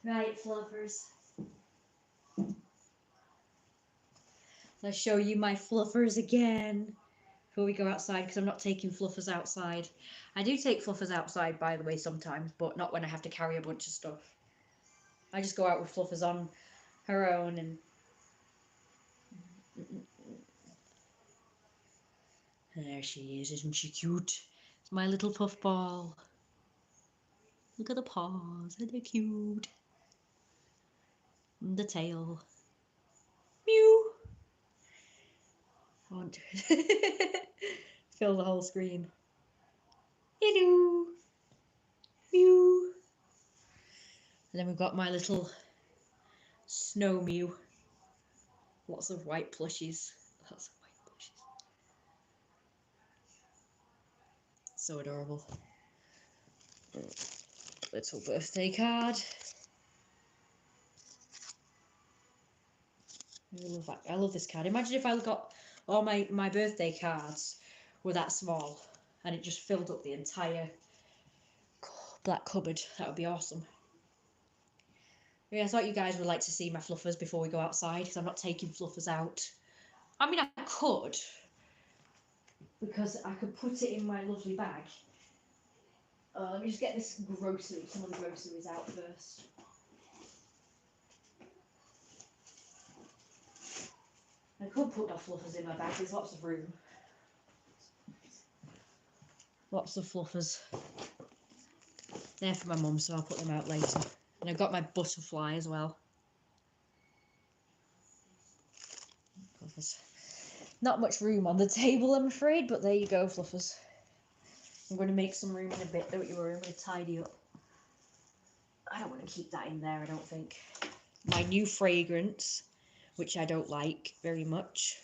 Right, fluffers. Let's show you my fluffers again before we go outside, because I'm not taking fluffers outside. I do take fluffers outside, by the way, sometimes, but not when I have to carry a bunch of stuff. I just go out with fluffers on her own and... There she is, isn't she cute? It's my little puffball. Look at the paws, they're cute. And the tail. Mew! I want to fill the whole screen. Hello! Mew! And then we've got my little snow Mew. Lots of white plushies. Lots of white plushies. So adorable. Little birthday card. I love that. I love this card. Imagine if I got all my birthday cards were that small and it just filled up the entire black cupboard. That would be awesome. Yeah, I thought you guys would like to see my fluffers before we go outside, because I'm not taking fluffers out. I mean, I could, because I could put it in my lovely bag. Let me just get some of the groceries out first. I could put my fluffers in my bag, there's lots of room. Lots of fluffers. They're for my mum, so I'll put them out later. And I've got my butterfly as well. Fluffers. Not much room on the table, I'm afraid, but there you go, fluffers. I'm going to make some room in a bit, don't you worry, I'm going to tidy up. I don't want to keep that in there, I don't think. My new fragrance, which I don't like very much.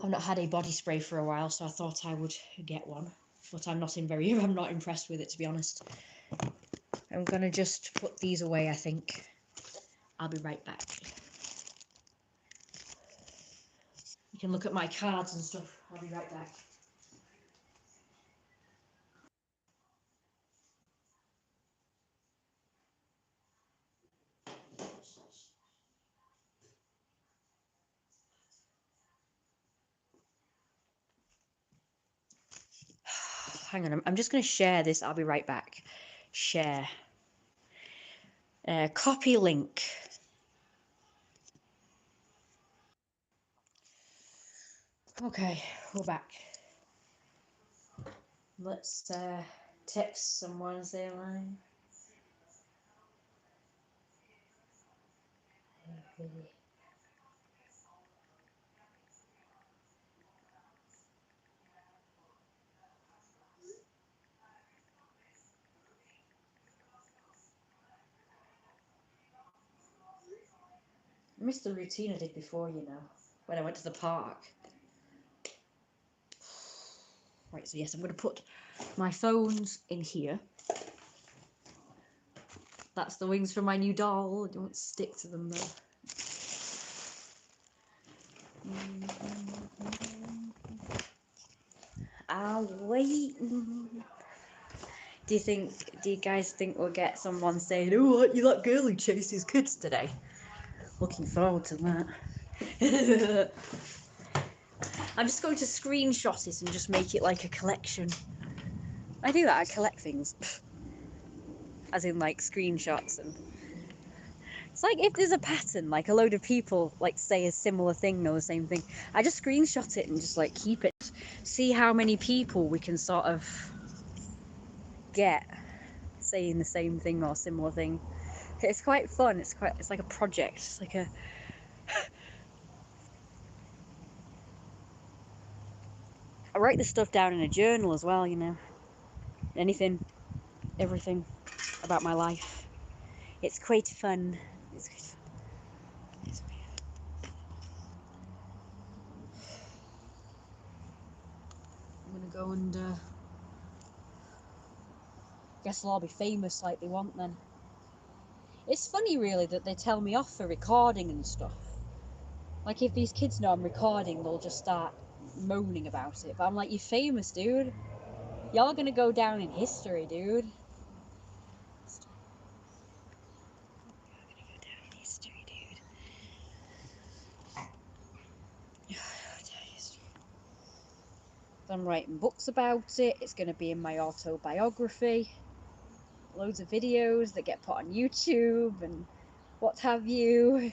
I've not had a body spray for a while, so I thought I would get one. But I'm not impressed with it, to be honest. I'm going to just put these away, I think. I'll be right back. You can look at my cards and stuff. I'll be right back. Hang on, I'm just going to share this. I'll be right back. Share. Copy link. Okay, we're back. Let's text someone, say line. I missed the routine I did before, you know, when I went to the park. Right, so yes, I'm going to put my phones in here. That's the wings from my new doll. Don't stick to them though. I'll wait. Do you guys think we'll get someone saying, "Oh, aren't you that girl who chases kids today?" Looking forward to that. I'm just going to screenshot it and just make it like a collection. I do that, I collect things. As in like screenshots, and it's like if there's a pattern, like a load of people like say a similar thing or the same thing, I just screenshot it and just like keep it. See how many people we can sort of get saying the same thing or similar thing. It's quite fun. It's like a project. It's like a I write this stuff down in a journal as well, you know. Anything, everything about my life. It's quite fun. It's quite fun. It's weird. I'm gonna go and guess I'll all be famous like they want then. It's funny really that they tell me off for recording and stuff. Like if these kids know I'm recording, they'll just start moaning about it. But I'm like, you're famous, dude. Y'all gonna go down in history, dude. I'm writing books about it. It's going to be in my autobiography. Loads of videos that get put on YouTube and what have you.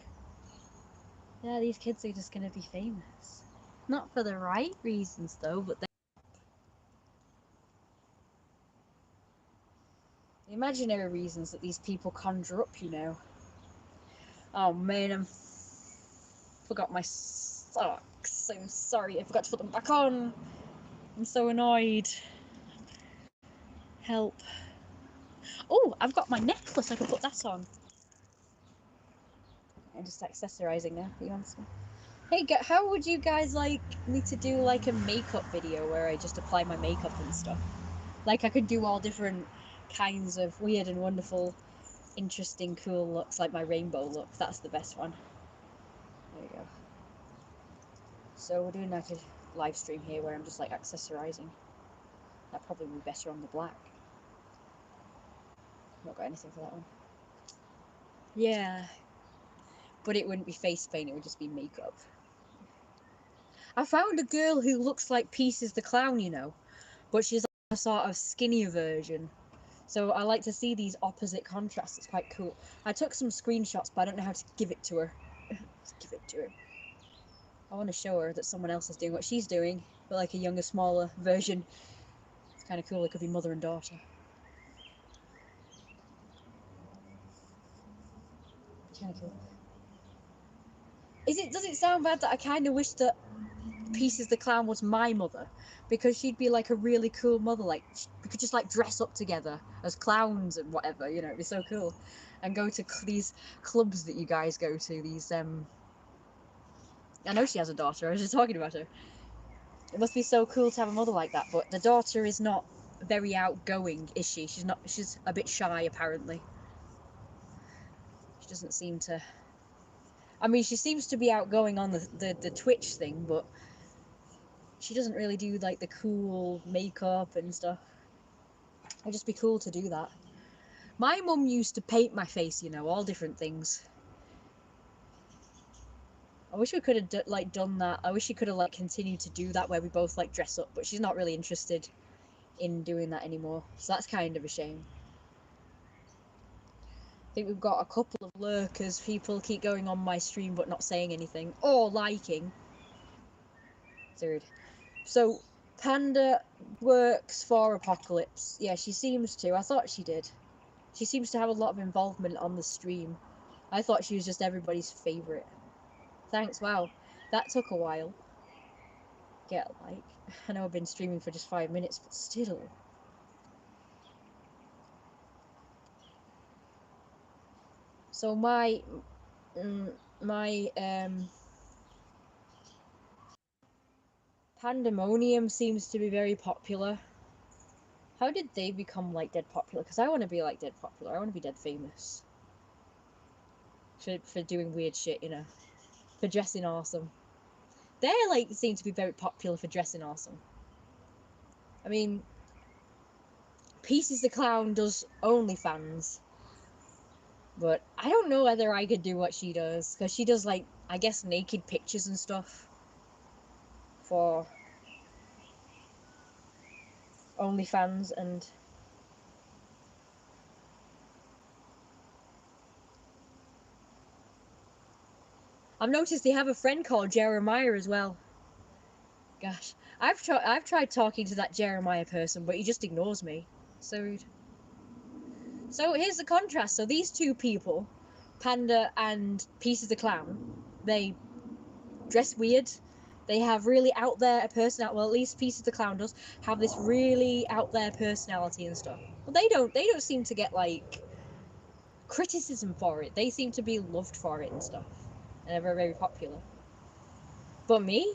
Yeah, these kids are just going to be famous. Not for the right reasons though, but the imaginary reasons that these people conjure up, you know. Oh man, forgot my socks. I'm sorry, I forgot to put them back on. I'm so annoyed. Help. Oh, I've got my necklace. I can put that on. I'm just accessorizing now. You understand? Hey, how would you guys like me to do like a makeup video where I just apply my makeup and stuff? Like I could do all different kinds of weird and wonderful, interesting, cool looks, like my rainbow look. That's the best one. There you go. So we're doing like a live stream here where I'm just like accessorizing. That probably would be better on the black. Not got anything for that one. Yeah. But it wouldn't be face paint, it would just be makeup. I found a girl who looks like Pieces the Clown, you know, but she's a sort of skinnier version. So I like to see these opposite contrasts. It's quite cool. I took some screenshots, but I don't know how to give it to her. Give it to her. I want to show her that someone else is doing what she's doing, but like a younger, smaller version. It's kind of cool. It could be mother and daughter. Kind of cool. Does it sound bad that I kind of wish that Pieces the Clown was my mother, because she'd be like a really cool mother, like we could just like dress up together as clowns and whatever, you know, it'd be so cool, and go to these clubs that you guys go to, these I know she has a daughter, I was just talking about her. It must be so cool to have a mother like that, but the daughter is not very outgoing, is she? She's a bit shy apparently. She doesn't seem to, I mean, she seems to be outgoing on the Twitch thing, but she doesn't really do like the cool makeup and stuff. It'd just be cool to do that. My mum used to paint my face, you know, all different things. I wish we could have like done that. I wish she could have like continued to do that where we both like dress up, but she's not really interested in doing that anymore. So that's kind of a shame. I think we've got a couple of lurkers. People keep going on my stream but not saying anything or liking. Third. So Panda works for Apocalypse. Yeah, she seems to. I thought she did. She seems to have a lot of involvement on the stream. I thought she was just everybody's favourite. Thanks, wow. That took a while. Get a like. I know I've been streaming for just 5 minutes, but still. So my Pandemonium seems to be very popular. How did they become like dead popular? Because I want to be like dead popular. I want to be dead famous. For doing weird shit, you know. For dressing awesome. They like seem to be very popular for dressing awesome. I mean, Pieces the Clown does OnlyFans. But I don't know whether I could do what she does. Because she does like, I guess, naked pictures and stuff. For OnlyFans and... I've noticed they have a friend called Jeremiah as well. Gosh, I've tried talking to that Jeremiah person, but he just ignores me. So rude. So here's the contrast. So these two people, Panda and Pieces the Clown, they dress weird. They have really out there personality. Well, at least Pieces the Clown does have this really out there personality and stuff. But they don't seem to get like criticism for it. They seem to be loved for it and stuff, and they're very, very popular. But me,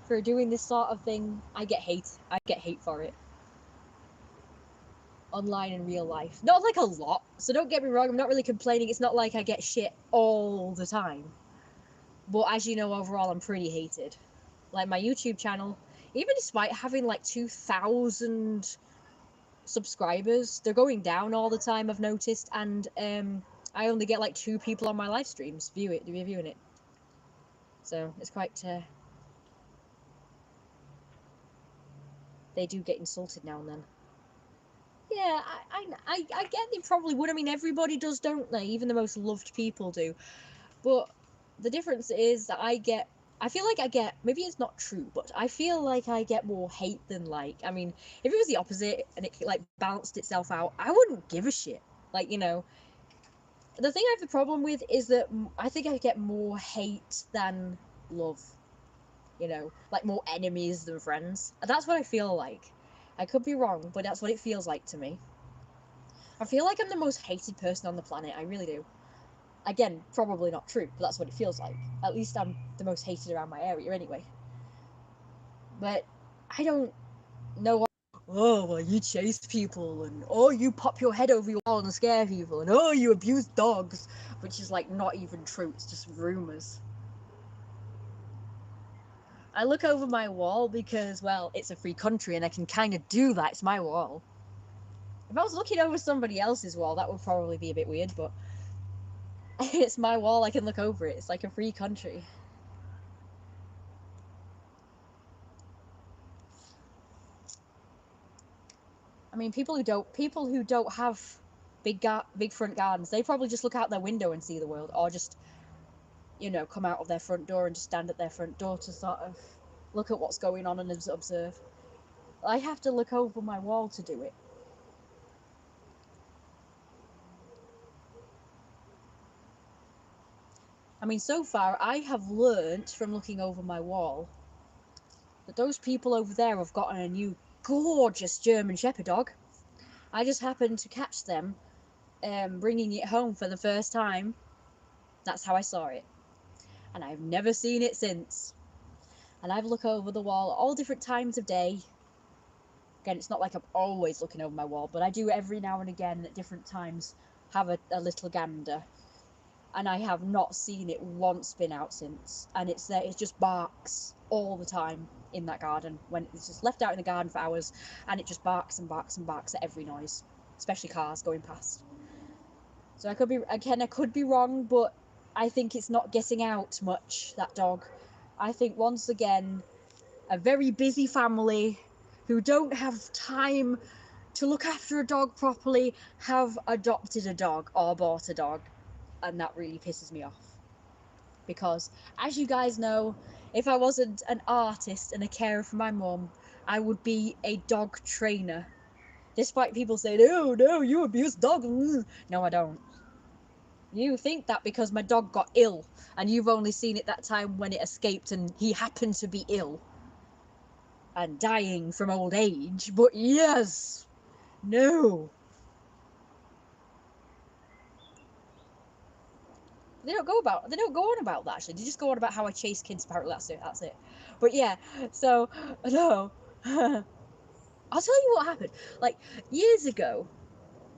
for doing this sort of thing, I get hate. I get hate for it. Online in real life. Not like a lot, so don't get me wrong, I'm not really complaining. It's not like I get shit all the time. But as you know, overall, I'm pretty hated. Like my YouTube channel, even despite having like 2,000 subscribers, they're going down all the time, I've noticed, and I only get like 2 people on my live streams viewing it. So it's quite they do get insulted now and then. Yeah, I get they probably would. I mean, everybody does, don't they? Even the most loved people do. But the difference is that I feel like I get, maybe it's not true, but I feel like I get more hate than like, I mean, if it was the opposite and it like balanced itself out, I wouldn't give a shit. Like, you know, the thing I have the problem with is that I think I get more hate than love. You know, like more enemies than friends. That's what I feel like. I could be wrong, but that's what it feels like to me. I feel like I'm the most hated person on the planet. I really do. Again, probably not true, but that's what it feels like. At least I'm the most hated around my area anyway. But I don't know. Oh, well, you chase people, and oh, you pop your head over your wall and scare people, and oh, you abuse dogs, which is like not even true. It's just rumors. I look over my wall because, well, it's a free country and I can kind of do that. It's my wall. If I was looking over somebody else's wall, that would probably be a bit weird, but it's my wall. I can look over it. It's like a free country. I mean, people who don't have big front gardens, they probably just look out their window and see the world, or just, you know, come out of their front door and just stand at their front door to sort of look at what's going on and observe. I have to look over my wall to do it. I mean, so far I have learnt from looking over my wall that those people over there have gotten a new gorgeous German Shepherd dog. I just happened to catch them bringing it home for the first time. That's how I saw it. And I've never seen it since. And I've looked over the wall at all different times of day. Again, it's not like I'm always looking over my wall, but I do every now and again at different times have a little gander. And I have not seen it once been out since. And it's there, it just barks all the time in that garden. When it's just left out in the garden for hours, and it just barks and barks and barks at every noise, especially cars going past. So I could be wrong, but I think it's not getting out much, that dog. I think once again, a very busy family who don't have time to look after a dog properly have adopted a dog or bought a dog, and that really pisses me off. Because, as you guys know, if I wasn't an artist and a carer for my mum, I would be a dog trainer. Despite people saying, oh no, you abuse dogs. No, I don't. You think that because my dog got ill, and you've only seen it that time when it escaped and he happened to be ill and dying from old age. But yes, no. They don't go on about that, actually. They just go on about how I chase kids, apparently. That's it. But yeah, so no. I'll tell you what happened. Like, years ago,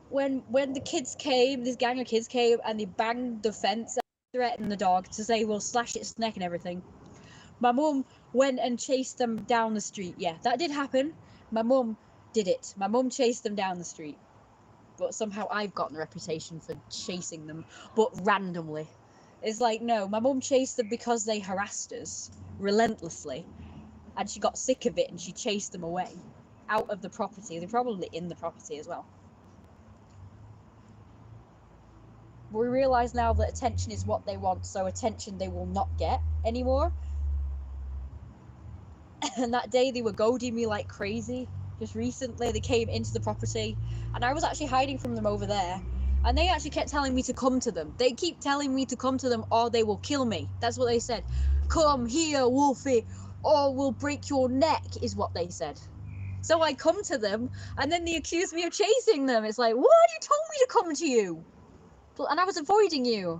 when the kids came, this gang of kids came and they banged the fence and threatened the dog to say we'll slash its neck and everything. My mum went and chased them down the street. Yeah, that did happen. My mum did it. My mum chased them down the street. But somehow I've gotten a reputation for chasing them, but randomly. It's like, no, my mum chased them because they harassed us relentlessly. And she got sick of it and she chased them away out of the property. They're probably in the property as well. But we realise now that attention is what they want, so attention they will not get anymore. And that day they were goading me like crazy. Just recently they came into the property and I was actually hiding from them over there. And they actually kept telling me to come to them. They keep telling me to come to them or they will kill me. That's what they said. Come here, Wolfie, or we'll break your neck, is what they said. So I come to them and then they accuse me of chasing them. It's like, what? You told me to come to you. And I was avoiding you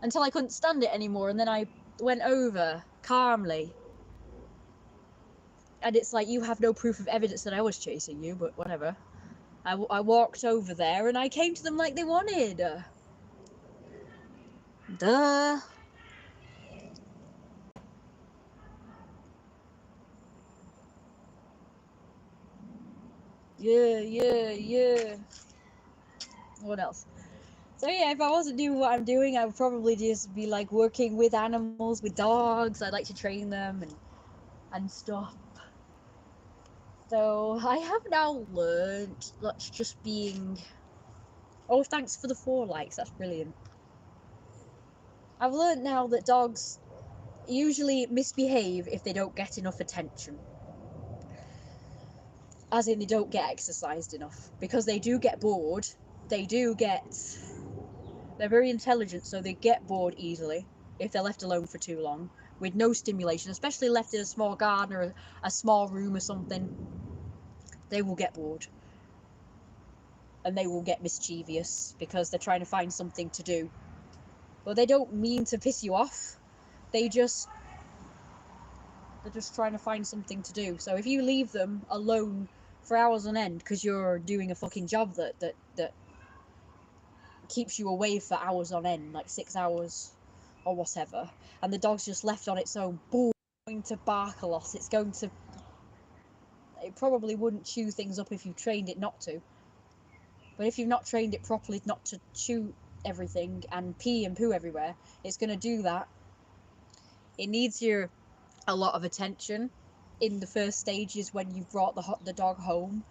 until I couldn't stand it anymore. And then I went over calmly. And it's like, you have no proof of evidence that I was chasing you, but whatever. I walked over there and I came to them like they wanted. Duh. Yeah. What else? So yeah, if I wasn't doing what I'm doing, I would probably just be like working with animals, with dogs. I'd like to train them and stuff. So I have now learned that's just being. Oh, thanks for the 4 likes. That's brilliant. I've learned now that dogs usually misbehave if they don't get enough attention. As in, they don't get exercised enough. Because they do get bored. They do get. They're very intelligent, so they get bored easily if they're left alone for too long with no stimulation, especially left in a small garden or a small room or something. They will get bored. And they will get mischievous because they're trying to find something to do. But they don't mean to piss you off. They're just trying to find something to do. So if you leave them alone for hours on end because you're doing a fucking job that keeps you away for hours on end, like 6 hours or whatever, and the dog's just left on its own, boom, going to bark a lot. It probably wouldn't chew things up if you trained it not to. But if you've not trained it properly not to chew everything and pee and poo everywhere, it's going to do that. It needs a lot of attention in the first stages when you've brought the dog home.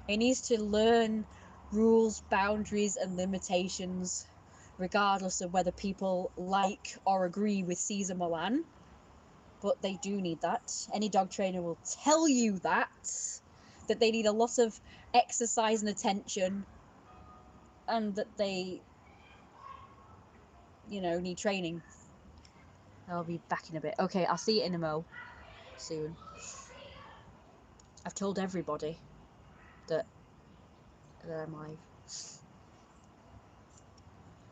It needs to learn rules, boundaries, and limitations, regardless of whether people like or agree with Caesar Milan. But they do need that. Any dog trainer will tell you that they need a lot of exercise and attention, and that they, need training. I'll be back in a bit. Okay, I'll see you in a mo soon. I've told everybody that I'm live.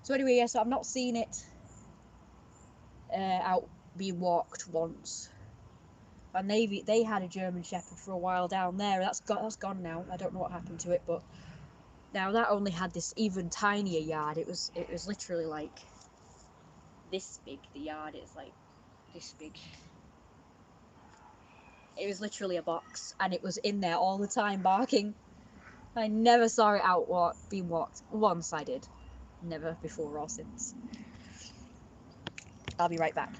So anyway, yeah, so I've not seen it out being walked once. And they had a German Shepherd for a while down there. That's gone now. I don't know what happened to it, but now that only had this even tinier yard. It was literally like this big. The yard is like this big. It was literally a box, and it was in there all the time barking. I never saw it being walked. Once I did. Never before or since. I'll be right back.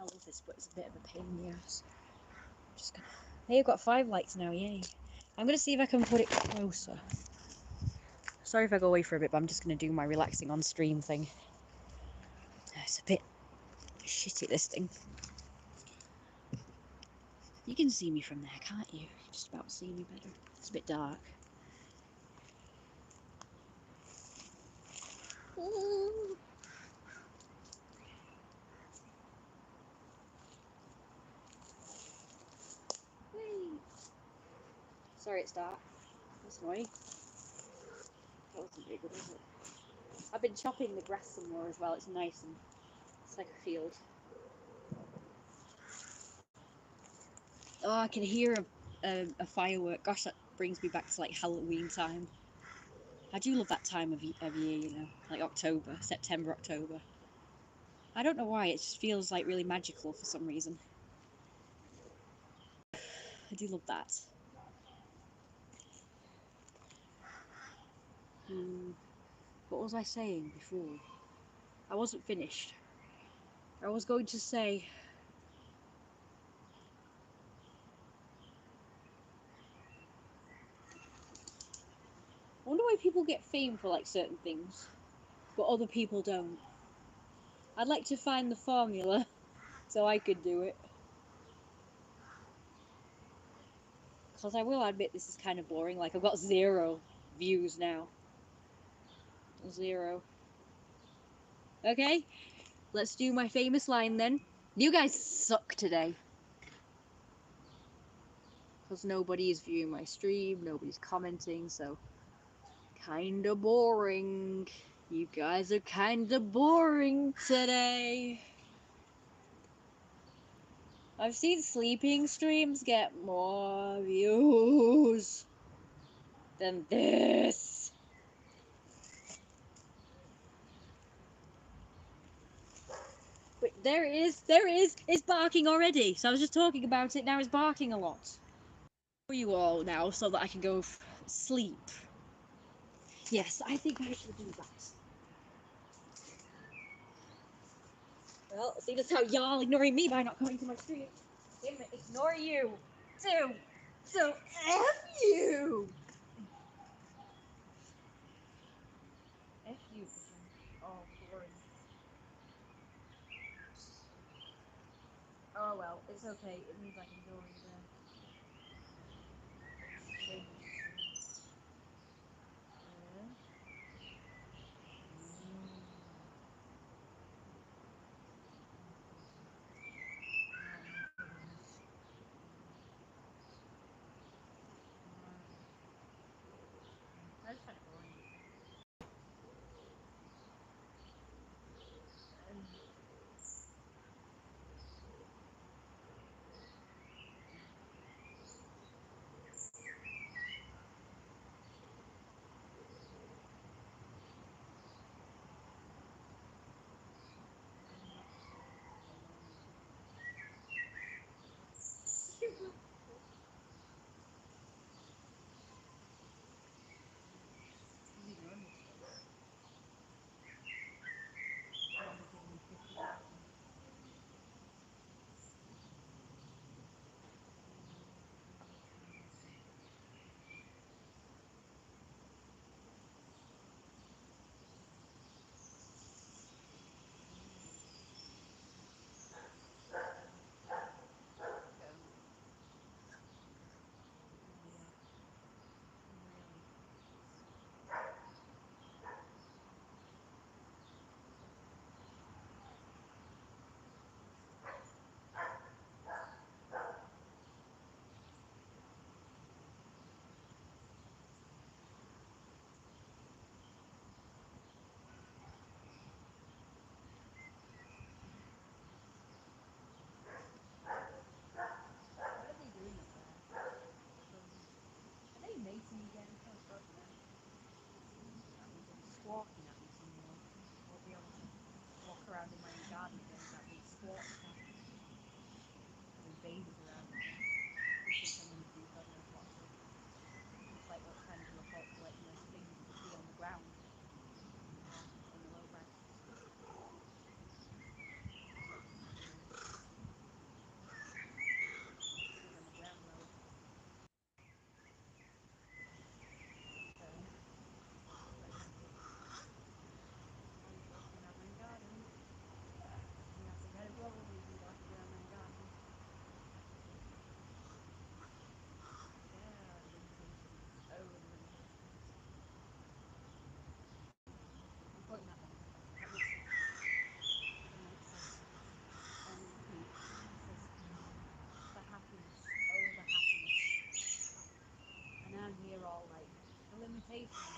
I love this, but it's a bit of a pain in the ass. Just gonna. Hey, I've got 5 likes now, yay. I'm gonna see if I can put it closer. Sorry if I go away for a bit, but I'm just gonna do my relaxing on stream thing. It's a bit shitty, this thing. You can see me from there, can't you? Just about see me better. It's a bit dark. Sorry it's dark. That's annoying. That wasn't very good, was it? I've been chopping the grass some more as well. It's nice and it's like a field. Oh, I can hear a firework. Gosh, that brings me back to like Halloween time. I do love that time of year, like October, September, October. I don't know why, it just feels like really magical for some reason. I do love that. What was I saying before? I wasn't finished. I was going to say, I wonder why people get fame for like certain things, but other people don't. I'd like to find the formula so I could do it. Because I will admit this is kind of boring. Like, I've got 0 views now. 0. Okay, let's do my famous line then. You guys suck today. Because nobody is viewing my stream, nobody's commenting, so kinda boring. You guys are kinda boring today. I've seen sleeping streams get more views than this. But there it is, it's barking already. So I was just talking about it, now it's barking a lot. For you all now, so that I can go sleep. Yes, I think I should do that. Well, see, that's how y'all ignoring me by not coming to my stream. I'm gonna ignore you, too. So, F you! F you, pigeon. Oh, boring. Oh well, it's okay. It means I can go over there. Change the stream. Yeah. Oh my goodness. That's kind of boring. He's ignoring me today. Only giving me 50,000. Really? Really? What are they doing up there? Are they mating again? Oh god, no. That means they'll be squawking at me some more. Won't be able to walk around in my own garden again without being squawked at. Having babies around again. Who thinks I'm gonna do God knows what to. It's like what trying to do a letting a thing be on the ground or in the low grass. Because I'm a ground dweller. So, I was walking around my garden. And I think I'd probably be walking around my garden. Yeah, the limitations. Oh, the limitations. I'm quoting that one. That makes sense. And it says, on repeat, it says, the happiness. Oh, the happiness. And I'm here all like, the limitations.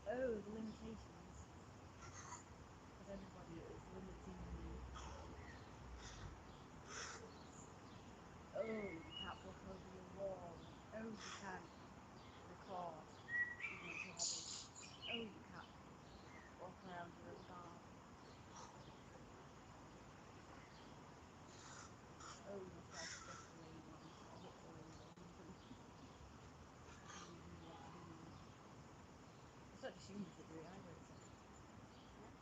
Oh, the limitations. Because everybody is limiting me. Oh, you can't walk over your wall. Oh, you can't record, even though it's your hobby. Oh, you can't walk around your own garden. Oh, you must try to guess the label, hit the label or something. It's not just humans that do it either, it's like, yeah.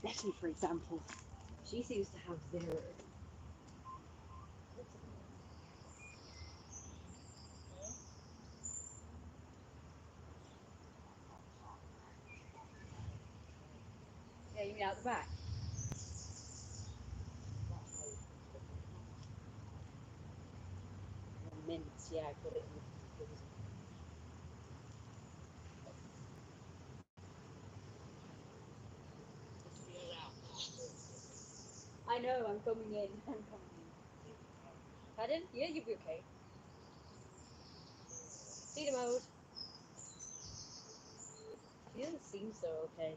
Betty, for example, she seems to have zero. Yeah, you mean out the back? Mints, yeah, I put it in the freezer. I know, I'm coming in. I'm coming in. Pardon? Yeah, you'll be okay. Feeder mode. She doesn't seem so okay.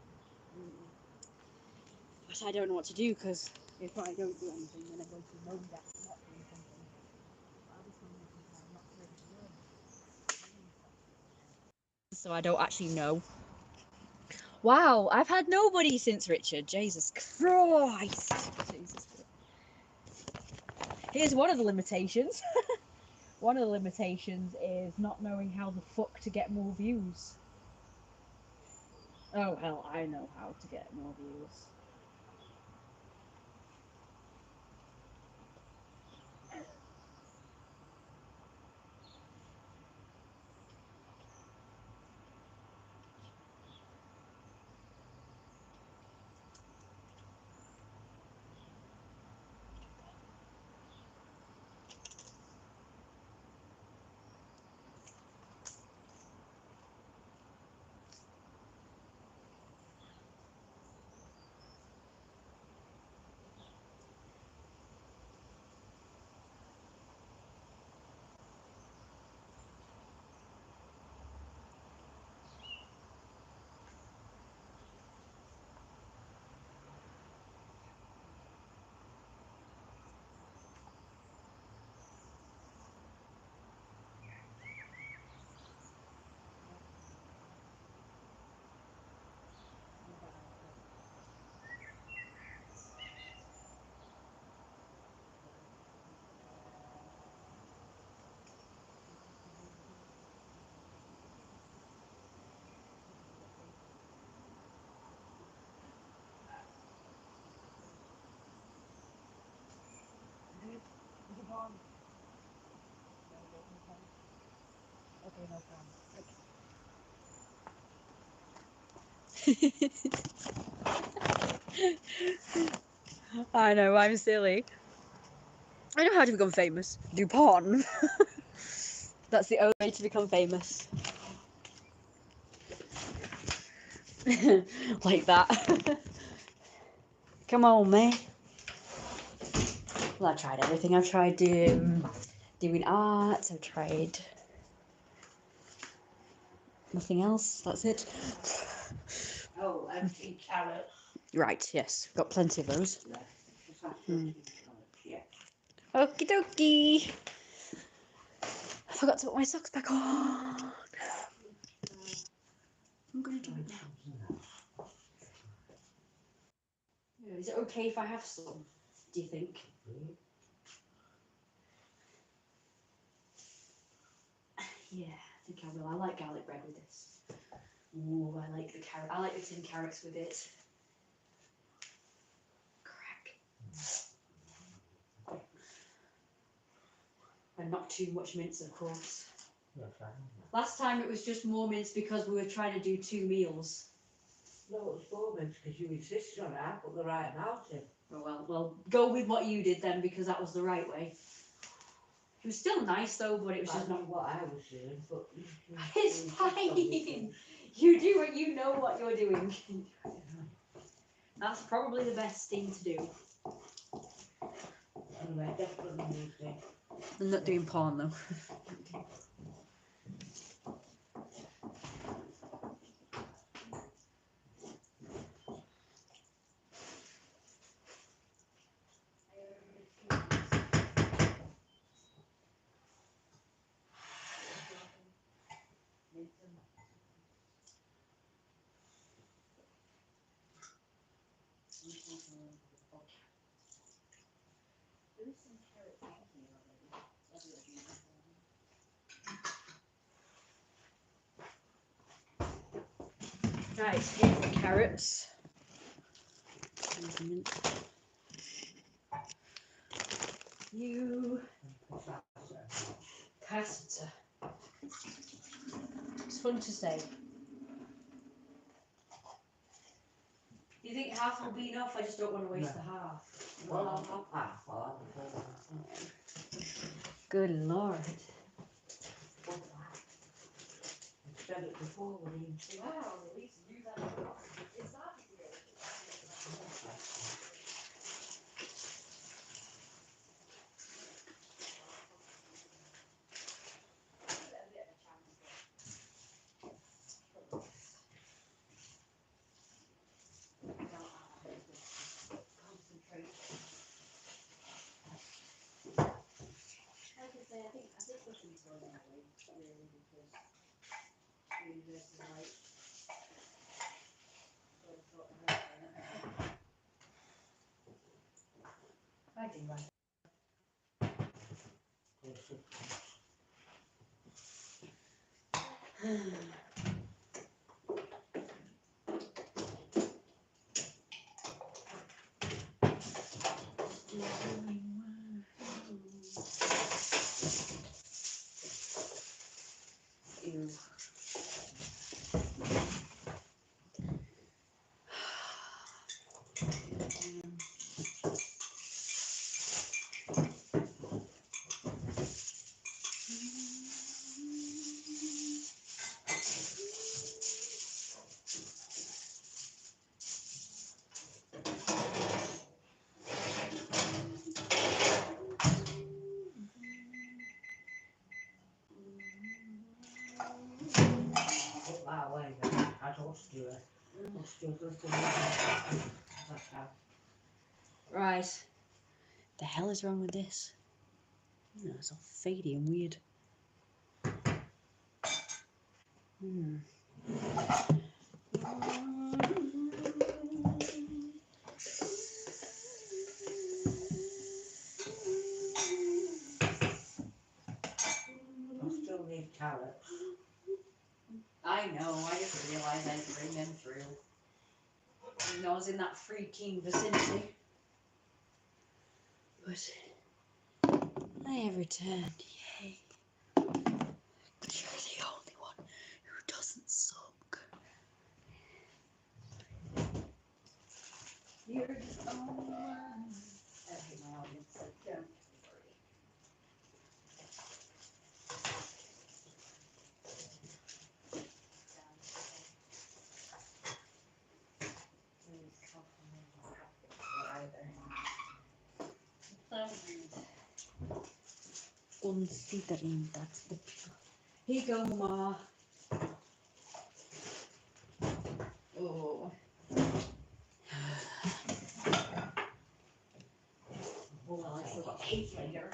But I don't know what to do because if I don't do anything, then I'm going to be moaned at for not doing something. I'll be moaned at because I'm not ready to learn. So I don't actually know. Wow, I've had nobody since Richard. Jesus Christ. Jesus Christ. Here's one of the limitations. One of the limitations is not knowing how the fuck to get more views. Oh hell, I know how to get more views. Okay, no problem. I know, I'm silly. I know how to become famous. Do porn. That's the only way to become famous. Like that. Come on, mate. Well, I've tried everything. I've tried doing art. I've tried nothing else. That's it. Oh, empty carrots. Right, yes. Got plenty of those. Yeah. Okie dokie. I forgot to put my socks back on. I'm gonna do it now. Is it okay if I have some? Do you think? Yeah, I think I will. I like garlic bread with this. Ooh, I like the carrot. I like the tin carrots with it. Crack. And not too much mince, of course. Last time it was just more mince because we were trying to do 2 meals. No, it was 4 minutes because you insisted on it. I put the right amount in. Oh, well, go with what you did then because that was the right way. It was still nice though, but it was just not what I was doing. But It's fine. You do what you know what you're doing. That's probably the best thing to do. Anyway, definitely moved in. I'm not doing porn though. Right, here's the carrots. argument. You Caster. It's fun to say. Do you think half will be enough? I just don't want to waste the half. Well, I'll have half. I'll have the full. Good lord. I've said it before, William. Wow, at least you knew that. Is that real? Like I say, I think nothing's going that way, really, because the universe is like sort of everything. I do like Ew. Put that away then. I toast you it. Toast you little Right. The hell is wrong with this? Oh, it's all fadey and weird. I still need carrots. I know, I just realised I didn't bring them through. You know, I was in that freaking vicinity. But I have returned, yay. But you're the only one who doesn't suck. You're the only one. I hate my audience, so don't worry. Considering that's the plan. Here you go, Ma. Oh. Well, I still got cake later.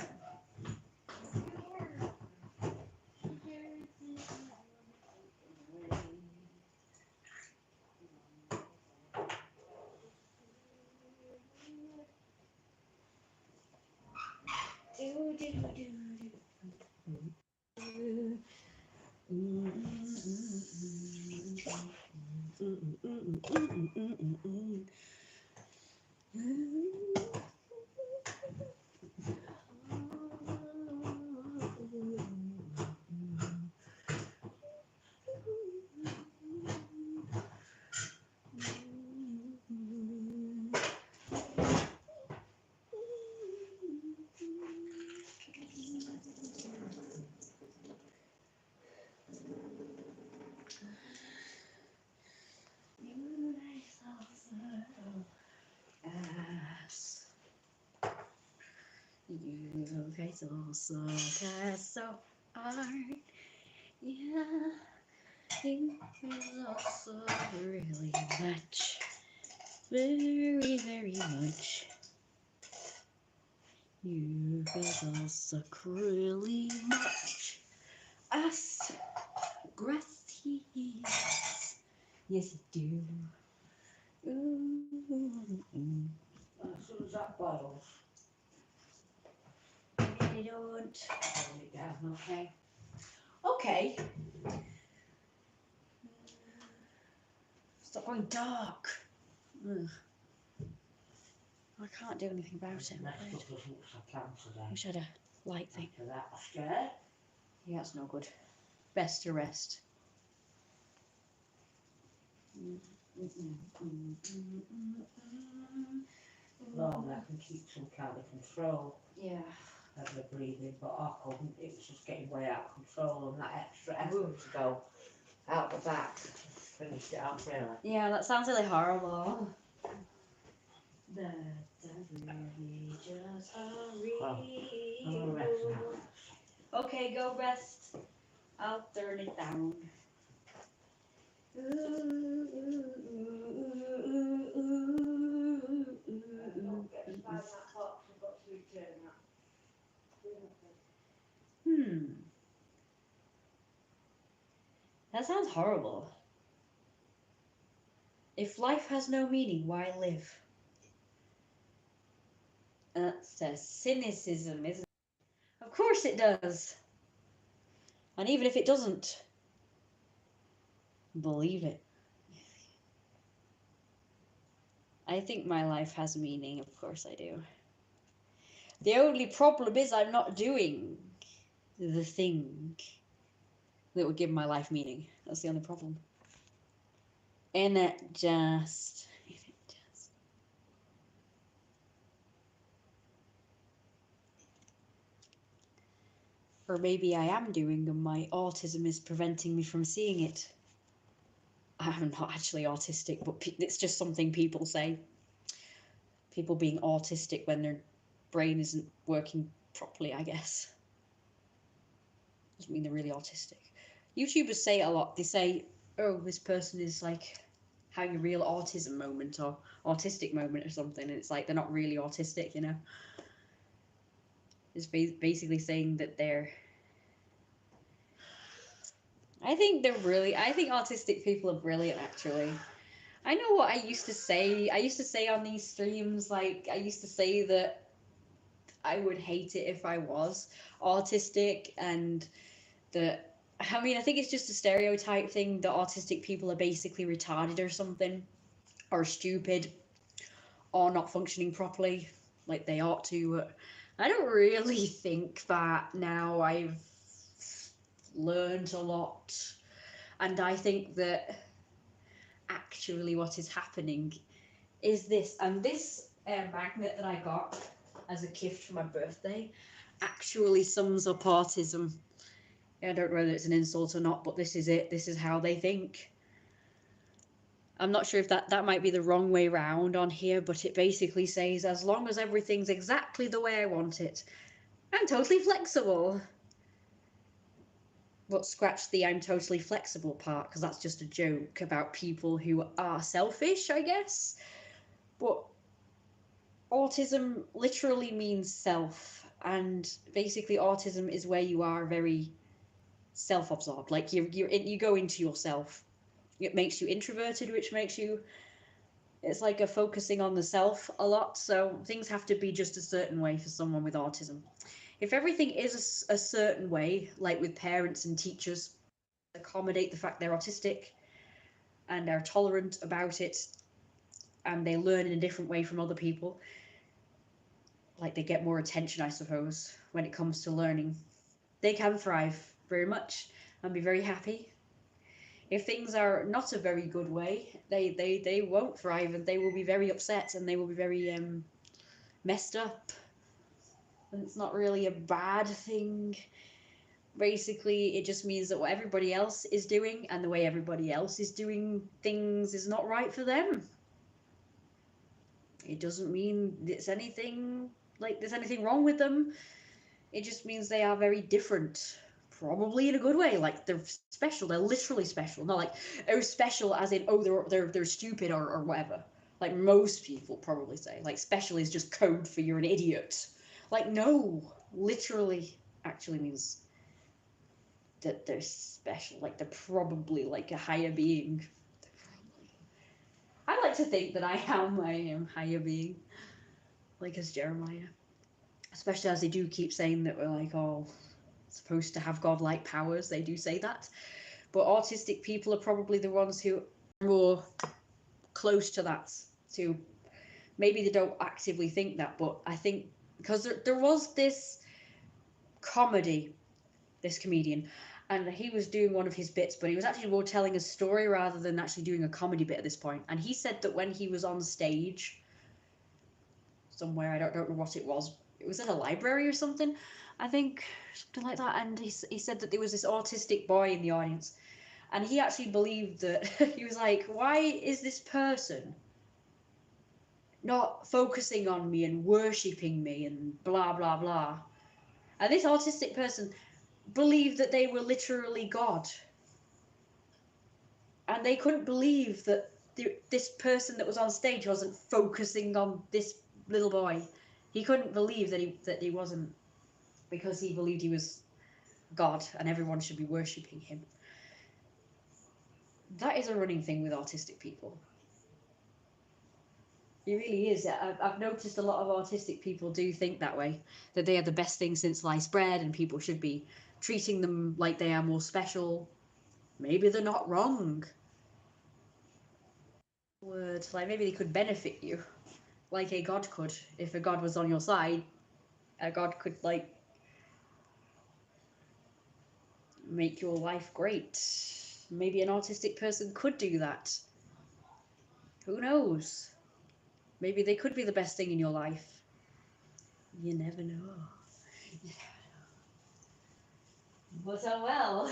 You guys also cast so hard. Yeah, you guys also really much. Very, very much. You guys all suck really much. Us. Gracias. Yes, you do. Ooh. As soon as that boils, They don't. turn it down. Okay. Okay. Stop going dark. Ugh. I can't do anything about it. I'm Next afraid. up as much as I can today. Wish I had a light thing. After that, I'm scared. Yeah, that's no good. Best to rest. Normally I can keep some kind of control Yeah. of the breathing, but I couldn't. It was just getting way out of control, and that extra effort to go out the back finished it off really. Yeah, that sounds really horrible. That really just Well, I'm gonna rest now. Okay, go rest. I'll turn it down. That sounds horrible. If life has no meaning, why live? That's a cynicism, isn't it? Of course it does. And even if it doesn't, believe it. I think my life has meaning, of course I do. The only problem is I'm not doing the thing that would give my life meaning. That's the only problem. And it just. Or maybe I am doing, and my autism is preventing me from seeing it. I'm not actually autistic, but it's just something people say. People being autistic when their brain isn't working properly, I guess. Doesn't mean they're really autistic. YouTubers say it a lot. They say, oh, this person is like having a real autism moment or autistic moment or something, and it's like they're not really autistic, you know? It's basically saying that they're. I think autistic people are brilliant, actually. I know what I used to say. I used to say on these streams, like, I used to say that I would hate it if I was autistic, and that, I mean, I think it's just a stereotype thing that autistic people are basically retarded or something, or stupid, or not functioning properly like they ought to. I don't really think that now. I've learned a lot, and I think that actually what is happening is this, and this magnet that I got as a gift for my birthday actually sums up autism. I don't know whether it's an insult or not, but this is it. This is how they think. I'm not sure if that might be the wrong way round on here, but it basically says, as long as everything's exactly the way I want it, I'm totally flexible. But scratch the I'm totally flexible part, because that's just a joke about people who are selfish, I guess. But autism literally means self, and basically autism is where you are very self-absorbed. Like you go into yourself. It makes you introverted, which makes you, it's like a focusing on the self a lot. So things have to be just a certain way for someone with autism. If everything is a certain way, like with parents and teachers, accommodate the fact they're autistic and are tolerant about it, and they learn in a different way from other people, like they get more attention, I suppose, when it comes to learning, they can thrive very much and be very happy. If things are not a very good way, they won't thrive, and they will be very upset, and they will be very messed up. And it's not really a bad thing. Basically, it just means that what everybody else is doing and the way everybody else is doing things is not right for them. It doesn't mean there's anything wrong with them. It just means they are very different. Probably in a good way, like they're special. They're literally special. Not like, oh, special as in, oh, they're stupid or whatever. Like most people probably say. Like special is just code for you're an idiot. Like no, literally actually means that they're special. Like they're probably like a higher being. I like to think that I am higher being, like as Jeremiah. Especially as they do keep saying that we're like all supposed to have godlike powers. They do say that. But autistic people are probably the ones who are more close to that, to maybe they don't actively think that, but I think because there was this comedian, and he was doing one of his bits, but he was actually more telling a story rather than actually doing a comedy bit at this point. And he said that when he was on stage somewhere, I don't know what it was in a library or something, I think, something like that, and he said that there was this autistic boy in the audience, and he actually believed that he was like, why is this person not focusing on me and worshipping me and blah blah blah? And this autistic person believed that they were literally God. And they couldn't believe that this person that was on stage wasn't focusing on this little boy. He couldn't believe that he wasn't, because he believed he was God and everyone should be worshipping him. That is a running thing with autistic people. It really is. I've noticed a lot of autistic people do think that way, that they are the best thing since sliced bread and people should be treating them like they are more special. Maybe they're not wrong. Words like maybe they could benefit you, like a god could. If a god was on your side, a god could like make your life great. Maybe an autistic person could do that. Who knows? Maybe they could be the best thing in your life. You never know. But oh well.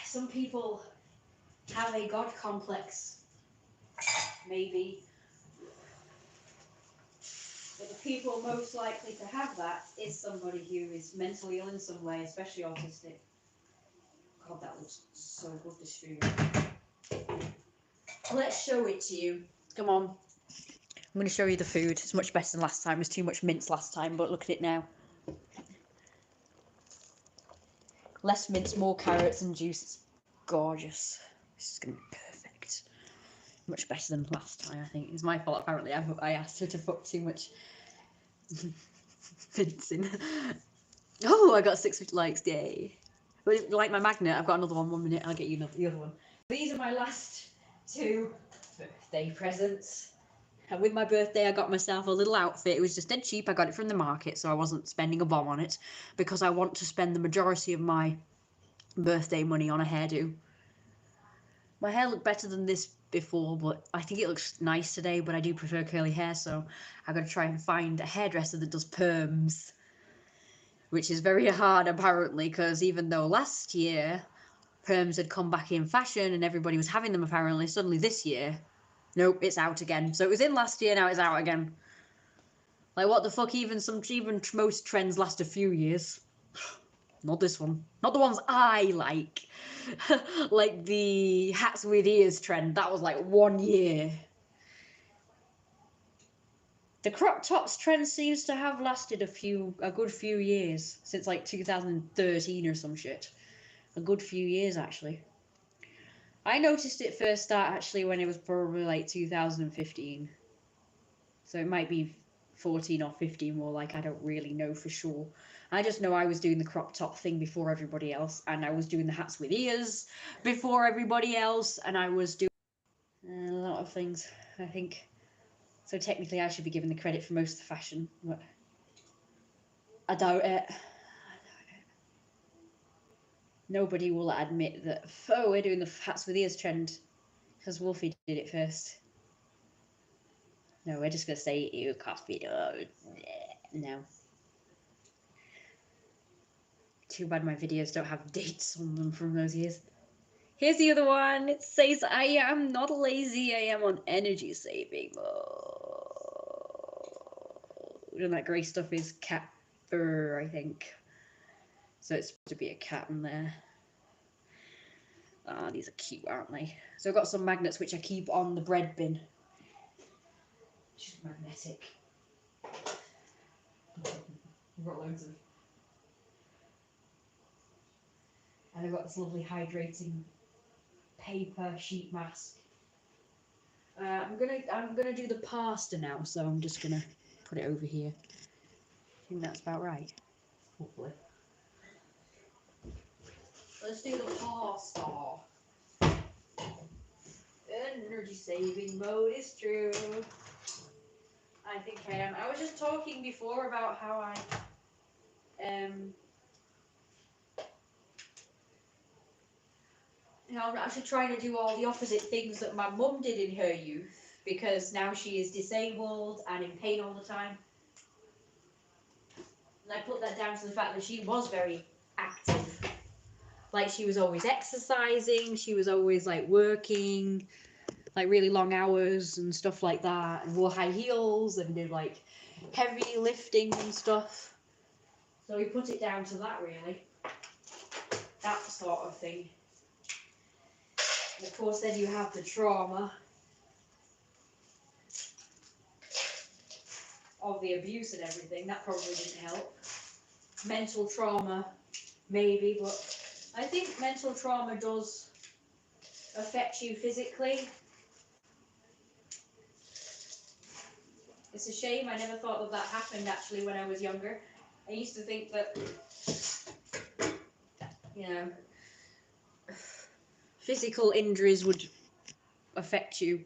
Some people have a god complex, maybe. But the people most likely to have that is somebody who is mentally ill in some way, especially autistic. God, that looks so good, this food. Let's show it to you. Come on. I'm going to show you the food. It's much better than last time. There's too much mince last time, but look at it now. Less mince, more carrots and juice. It's gorgeous. This is going to be perfect. Much better than last time, I think. It's my fault, apparently. I asked her to put too much mince in. Oh, I got 6 likes. Yay. Like my magnet, I've got another one. 1 minute, I'll get you the other one. These are my last 2 birthday presents. And with my birthday, I got myself a little outfit. It was just dead cheap. I got it from the market, so I wasn't spending a bomb on it, because I want to spend the majority of my birthday money on a hairdo. My hair looked better than this before, but I think it looks nice today, but I do prefer curly hair, so I gotta try and find a hairdresser that does perms, which is very hard apparently, because even though last year perms had come back in fashion and everybody was having them, apparently suddenly this year, nope, it's out again. So it was in last year, now it's out again. Like, what the fuck? Even most trends last a few years. Not this one. Not the ones I like. Like the hats with ears trend, that was like 1 year. The crop tops trend seems to have lasted a good few years, since like 2013 or some shit. A good few years, actually. I noticed it first start actually when it was probably like 2015. So it might be 14 or 15 more, like, I don't really know for sure. I just know I was doing the crop top thing before everybody else, and I was doing the hats with ears before everybody else, and I was doing a lot of things, I think. So technically I should be given the credit for most of the fashion, but I doubt it. Nobody will admit that, oh, we're doing the hats with ears trend, because Wolfie did it first. No, we're just going to say you copied. No. Too bad my videos don't have dates on them from those years. Here's the other one. It says, I am not lazy. I am on energy saving mode. And that grey stuff is cat fur, I think. So it's supposed to be a cat in there. Ah, these are cute, aren't they? So I've got some magnets which I keep on the bread bin. Just magnetic. I've got loads of. And I've got this lovely hydrating paper sheet mask. I'm gonna do the pasta now, so I'm just gonna put it over here. I think that's about right. Hopefully. Let's do the pasta. energy saving mode. It's true. I think I am. I was just talking before about how I'm actually trying to do all the opposite things that my mum did in her youth, because now she is disabled and in pain all the time. And I put that down to the fact that she was very active. Like, she was always exercising, she was always like working, like really long hours and stuff like that, and wore high heels and did like heavy lifting and stuff. So we put it down to that, really. That sort of thing. And of course, then you have the trauma of the abuse and everything. That probably didn't help. Mental trauma, maybe, but I think mental trauma does affect you physically. It's a shame. I never thought that happened actually when I was younger. I used to think that, you know, physical injuries would affect you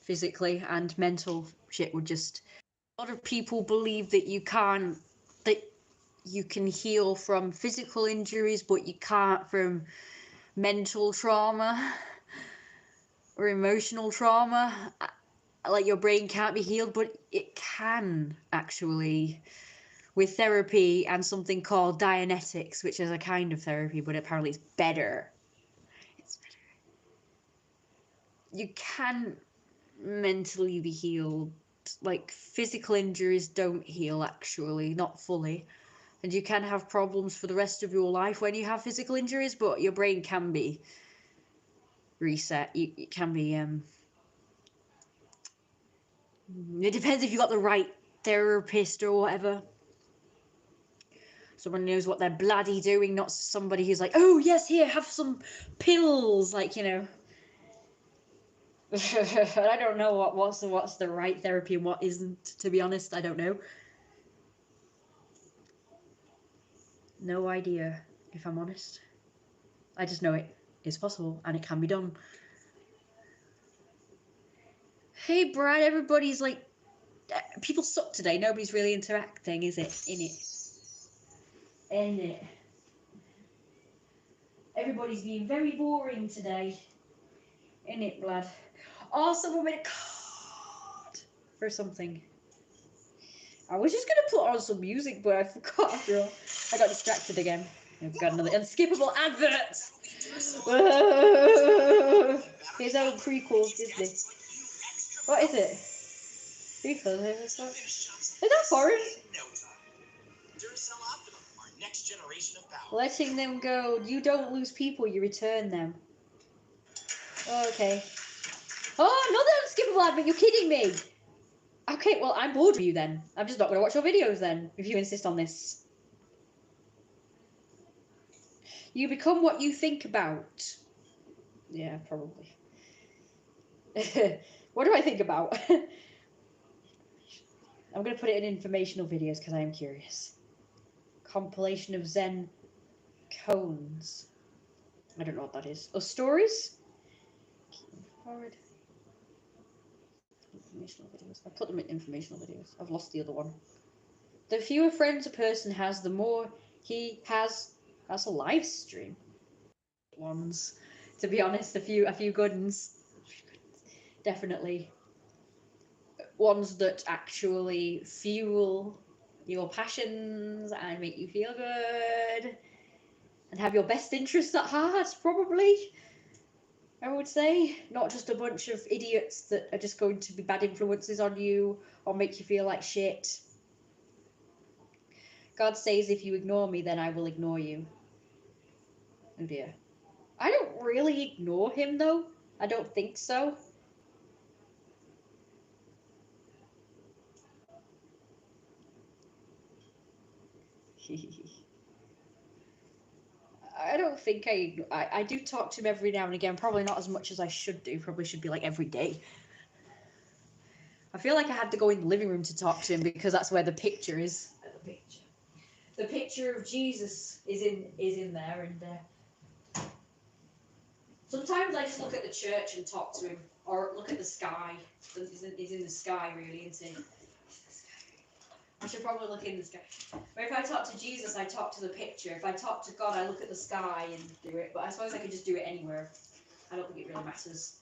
physically, and mental shit would just... A lot of people believe that you can heal from physical injuries, but you can't from mental trauma or emotional trauma. Like, your brain can't be healed, but it can actually, with therapy and something called Dianetics, which is a kind of therapy, but apparently it's better. It's better. You can mentally be healed. Like, physical injuries don't heal, actually, not fully. And you can have problems for the rest of your life when you have physical injuries, but your brain can be reset. It can be, it depends if you got the right therapist or whatever. Someone knows what they're bloody doing, not somebody who's like, oh yes, here, have some pills, like, you know. I don't know what's the right therapy and what isn't, to be honest. I don't know. No idea, if I'm honest. I just know it is possible and it can be done. Hey Brad, everybody's like, people suck today. Nobody's really interacting, is it? In it. Everybody's being very boring today. In it, Brad. Oh, someone made a card for something. I was just gonna put on some music, but I forgot after all. I got distracted again. I've got another unskippable advert. His own prequels, Disney. What is it? Is that foreign? Letting them go. You don't lose people, you return them. Oh, okay. Oh, another unskippable advert. You're kidding me. Okay, well, I'm bored with you then. I'm just not going to watch your videos then, if you insist on this. You become what you think about. Yeah, probably. What do I think about? I'm going to put it in informational videos because I am curious. Compilation of Zen cones. I don't know what that is. Oh, stories? Forward. Informational videos. I put them in informational videos. I've lost the other one. The fewer friends a person has, the more he has. That's a live stream. Ones, to be honest, a few good ones. Definitely ones that actually fuel your passions and make you feel good and have your best interests at heart, probably. I would say, not just a bunch of idiots that are just going to be bad influences on you or make you feel like shit. God says, if you ignore me, then I will ignore you. Oh dear. I don't really ignore him, though. I don't think so. I don't think I do talk to him every now and again, probably not as much as I should do. Probably should be like every day. I feel like I had to go in the living room to talk to him because that's where the picture is. The picture of Jesus is in there, and Sometimes I just look at the church and talk to him, or look at the sky. He's in the sky, really, isn't he? I should probably look in the sky. But if I talk to Jesus, I talk to the picture. If I talk to God, I look at the sky and do it. But I suppose I could just do it anywhere. I don't think it really matters.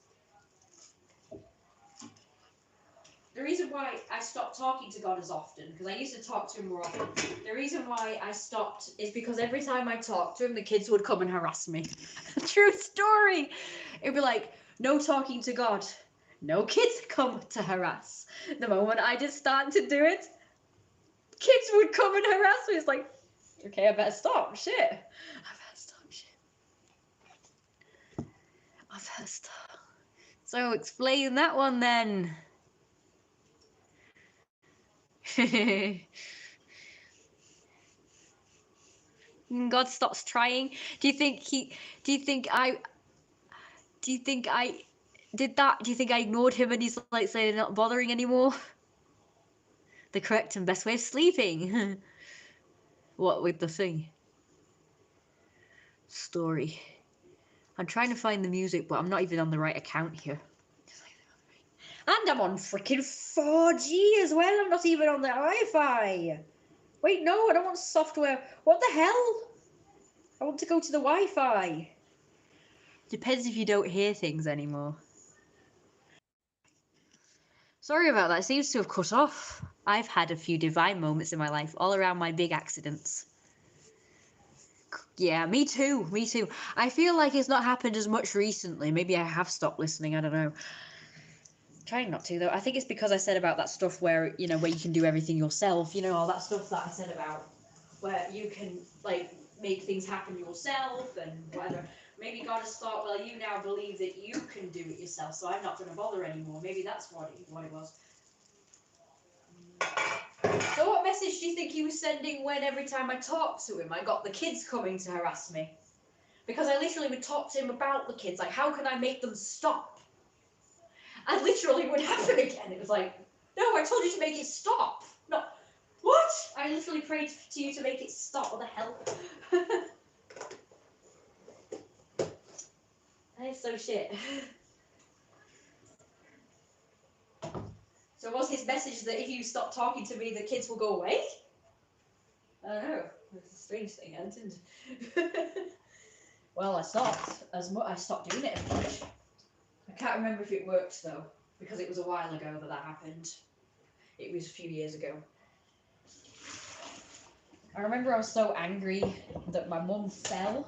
The reason why I stopped talking to God as often, because I used to talk to him more often, the reason why I stopped is because every time I talked to him, the kids would come and harass me. True story. It'd be like, no talking to God. No kids come to harass. The moment I just started to do it, kids would come and harass me. It's like, okay, I better stop. Shit. I better stop. Shit. I better stop. So explain that one then. God stops trying. Do you think I did that? Do you think I ignored him and he's like saying not bothering anymore? The correct and best way of sleeping. What with the thing? Story. I'm trying to find the music, but I'm not even on the right account here. And I'm on freaking 4G as well. I'm not even on the Wi-Fi. Wait, no, I don't want software. What the hell? I want to go to the Wi-Fi. Depends if you don't hear things anymore. Sorry about that. It seems to have cut off. I've had a few divine moments in my life, all around my big accidents. Yeah, me too. Me too. I feel like it's not happened as much recently. Maybe I have stopped listening. I don't know. Trying not to though. I think it's because I said about that stuff where you can do everything yourself. All that stuff that I said about where you can like make things happen yourself and whatever. Maybe God has thought, well, you now believe that you can do it yourself, so I'm not going to bother anymore. Maybe that's what it was. So what message do you think he was sending when every time I talked to him, I got the kids coming to harass me? Because I literally would talk to him about the kids, like how can I make them stop? And literally would happen again. It was like, no, I told you to make it stop. No, what? I literally prayed to you to make it stop. What the hell? That is so shit. So was his message that if you stop talking to me, the kids will go away? I don't know. It's a strange thing, isn't it? Well, I stopped I stopped doing it as much. I can't remember if it worked though, because it was a while ago that happened. It was a few years ago. I remember I was so angry that my mum fell.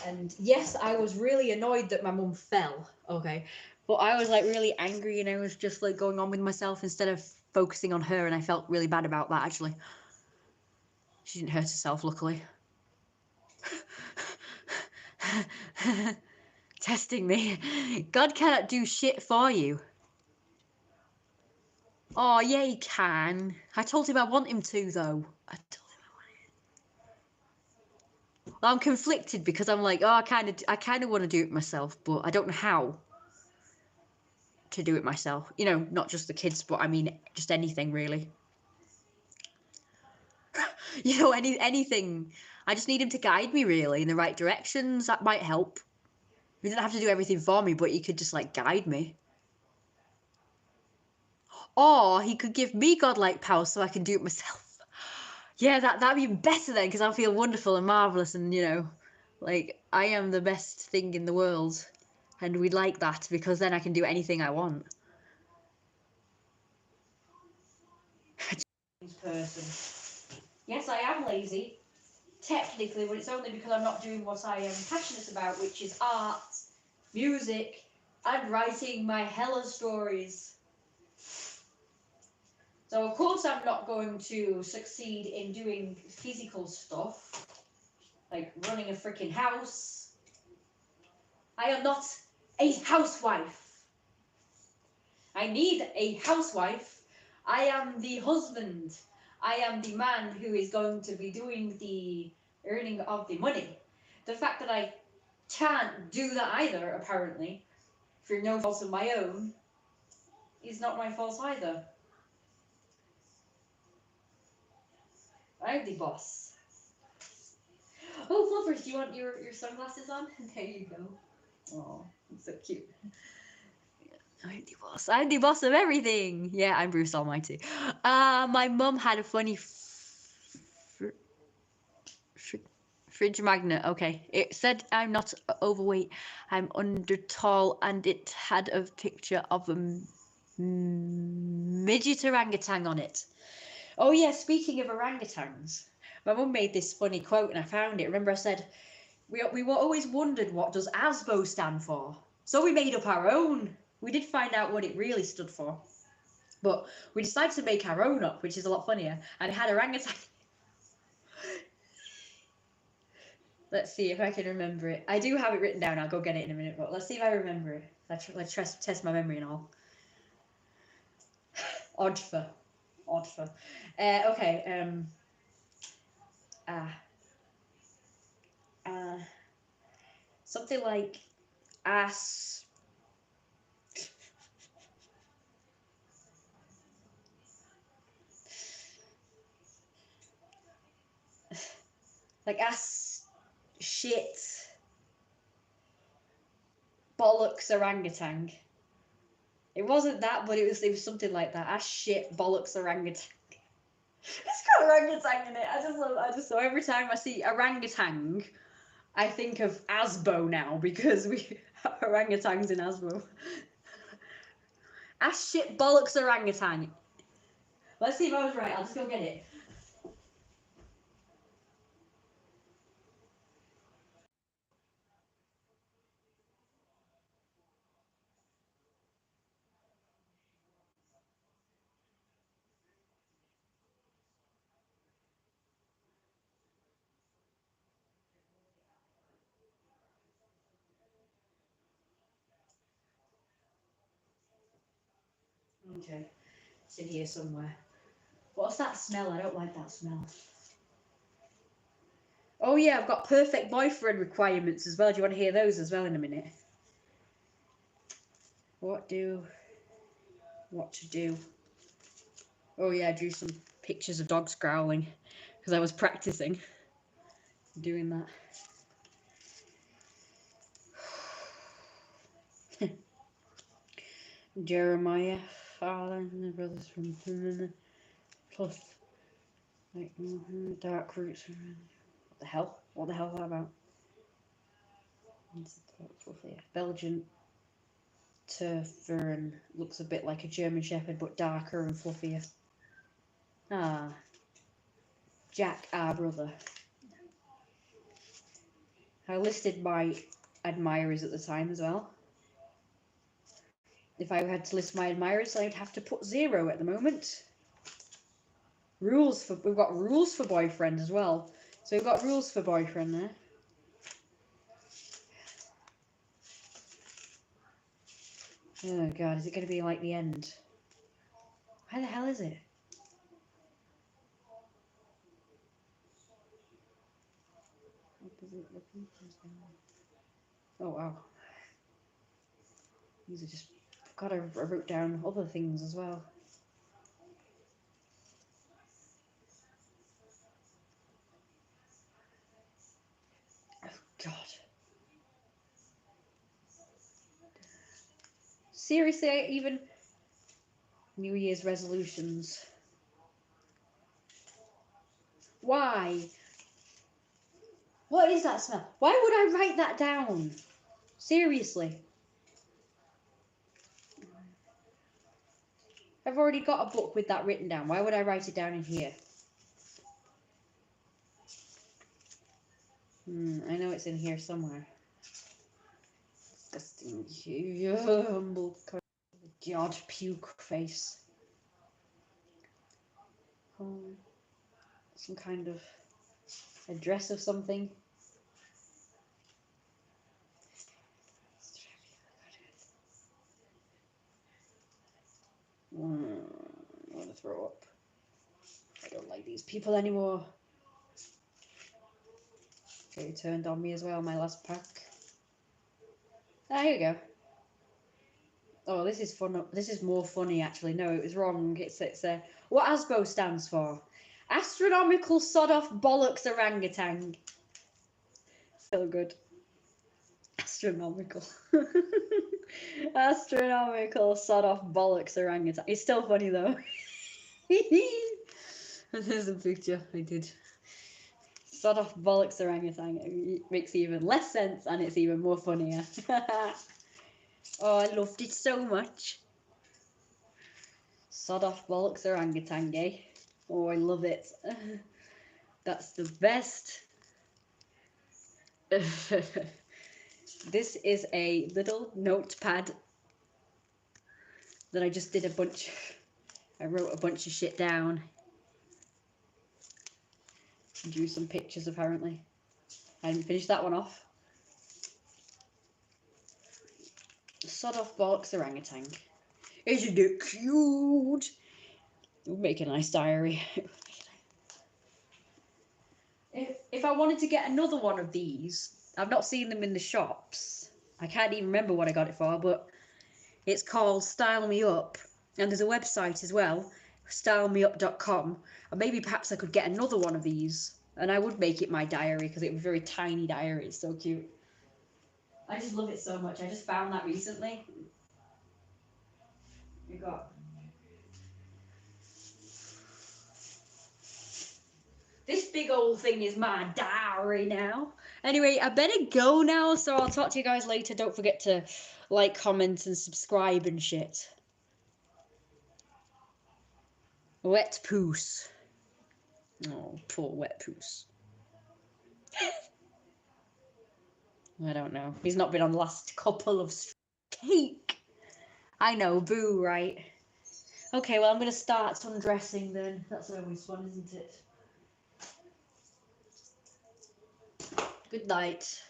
And yes, I was really annoyed that my mum fell, okay? But I was like really angry and I was just like going on with myself instead of focusing on her, and I felt really bad about that actually. She didn't hurt herself, luckily. Testing me. God cannot do shit for you. Oh, yeah, he can. I told him I want him to, though. I told him I want him. Well, I'm conflicted because I'm like, oh, I kind of want to do it myself, but I don't know how to do it myself. Not just the kids, but I mean, just anything really. Anything. I just need him to guide me really in the right directions. That might help. He doesn't have to do everything for me, but he could just like guide me. Or he could give me godlike power so I can do it myself. Yeah, that'd be better then, because I'll feel wonderful and marvelous, and like I am the best thing in the world, and we'd like that because then I can do anything I want. Person. Yes, I am lazy, technically, but it's only because I'm not doing what I am passionate about, which is art, music, and writing my hella stories. So of course I'm not going to succeed in doing physical stuff, like running a freaking house. I am not a housewife. I need a housewife. I am the husband. I am the man who is going to be doing the earning of the money. The fact that I can't do that either, apparently, for no fault of my own, is not my fault either. I'm the boss. Oh, Fluffers, do you want your sunglasses on? There you go. Oh, so cute. I'm the boss. I'm the boss of everything. Yeah, I'm Bruce Almighty. My mum had a funny fridge magnet. Okay, it said I'm not overweight. I'm under tall, and it had a picture of a midget orangutan on it. Oh yeah, speaking of orangutans, my mum made this funny quote, and I found it. Remember, I said we were always wondered what does ASBO stand for. So we made up our own. We did find out what it really stood for, but we decided to make our own up, which is a lot funnier. And it had orangutan. Let's see if I can remember it. I do have it written down. I'll go get it in a minute, but let's see if I remember it. Let's test my memory and all. Odfer. Okay. Something like ass. Like ass shit bollocks orangutan. It wasn't that, but it was something like that. Ass shit bollocks orangutan. It's got orangutan in it. I just so every time I see orangutan, I think of Asbo now because we orangutans in Asbo. Ass shit bollocks orangutan. Let's see if I was right. I'll just go get it. Okay, it's in here somewhere. What's that smell? I don't like that smell. Oh yeah, I've got perfect boyfriend requirements as well. Do you want to hear those as well in a minute? What to do. Oh yeah, I drew some pictures of dogs growling because I was practicing doing that. Jeremiah, father and the brothers from plus like dark roots. What the hell? What the hell is that about? Belgian Turfern looks a bit like a German Shepherd, but darker and fluffier. Ah, Jack, our brother. I listed my admirers at the time as well. If I had to list my admirers, I'd have to put 0 at the moment. We've got rules for boyfriend as well. So we've got rules for boyfriend there. Oh god, is it going to be like the end? Where the hell is it? Oh wow. These are just... God, I wrote down other things as well. Oh god. Seriously, even... New Year's resolutions. Why? What is that smell? Why would I write that down? Seriously. I've already got a book with that written down. Why would I write it down in here? I know it's in here somewhere. Disgusting. Humble. God, puke face. Some kind of address of something. I want to throw up. I don't like these people anymore. Okay, turned on me as well, my last pack. Ah, here we go. Oh, this is fun. This is more funny, actually. No, it was wrong. It's what ASBO stands for. Astronomical sod-off bollocks orangutan. So good. Astronomical. Astronomical sod off bollocks orangutan. It's still funny though. There's a picture I did. Sod off bollocks orangutan. It makes even less sense and it's even more funnier. Oh, I loved it so much. Sod off bollocks orangutan, eh? Oh, I love it. That's the best. This is a little notepad that I just did I wrote a bunch of shit down. Drew some pictures apparently. I didn't finish that one off. Sod off bollocks orangutan. Isn't it cute? We'll make a nice diary. If I wanted to get another one of these, I've not seen them in the shops. I can't even remember what I got it for, but it's called Style Me Up. And there's a website as well, stylemeup.com. And maybe perhaps I could get another one of these. And I would make it my diary because it was a very tiny diary. It's so cute. I just love it so much. I just found that recently. We got this big old thing is my diary now. Anyway, I better go now, so I'll talk to you guys later. Don't forget to like, comment, and subscribe and shit. Wet Poos. Oh, poor Wet Poos. I don't know. He's not been on the last couple of cake. I know, boo, right? Okay, well, I'm going to start undressing then. That's always fun, isn't it? Good night,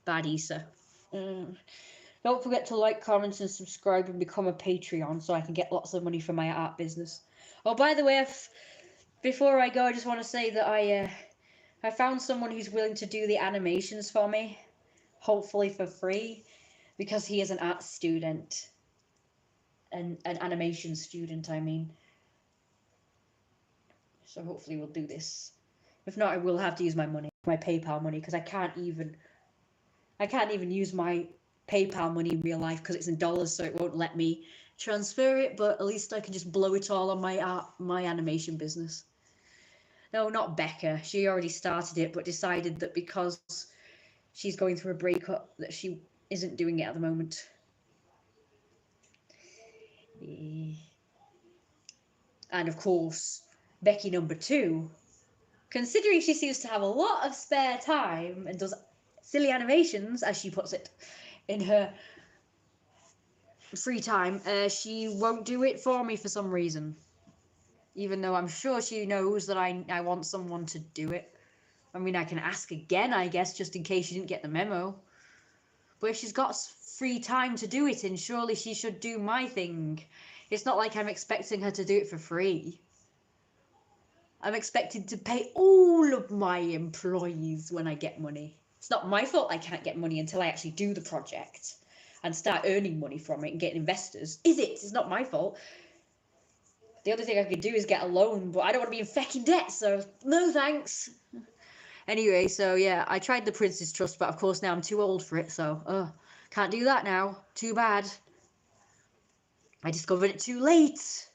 Bad Issa. Don't forget to like, comment, and subscribe and become a Patreon so I can get lots of money for my art business. Oh, by the way, before I go, I just want to say that I found someone who's willing to do the animations for me, hopefully for free, because he is an art student. An animation student, I mean. So hopefully we'll do this. If not, I will have to use my money, my PayPal money, because I can't even use my PayPal money in real life because it's in dollars, so it won't let me transfer it. But at least I can just blow it all on my animation business. No, not Becca. She already started it, but decided that because she's going through a breakup, that she isn't doing it at the moment. And of course, Becky number 2, considering she seems to have a lot of spare time and does silly animations, as she puts it, in her free time, she won't do it for me for some reason. Even though I'm sure she knows that I want someone to do it. I mean, I can ask again, I guess, just in case she didn't get the memo. But if she's got free time to do it in, surely she should do my thing. It's not like I'm expecting her to do it for free. I'm expected to pay all of my employees when I get money. It's not my fault I can't get money until I actually do the project and start earning money from it and get investors. Is it? It's not my fault. The other thing I could do is get a loan, but I don't want to be in fucking debt, so no thanks. Anyway, so yeah, I tried the Prince's Trust, but of course now I'm too old for it, so can't do that now. Too bad. I discovered it too late.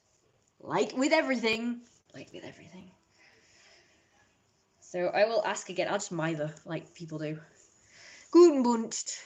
Like with everything. Like with everything. So I will ask again. I'll just mither, like people do. Guten Buncht.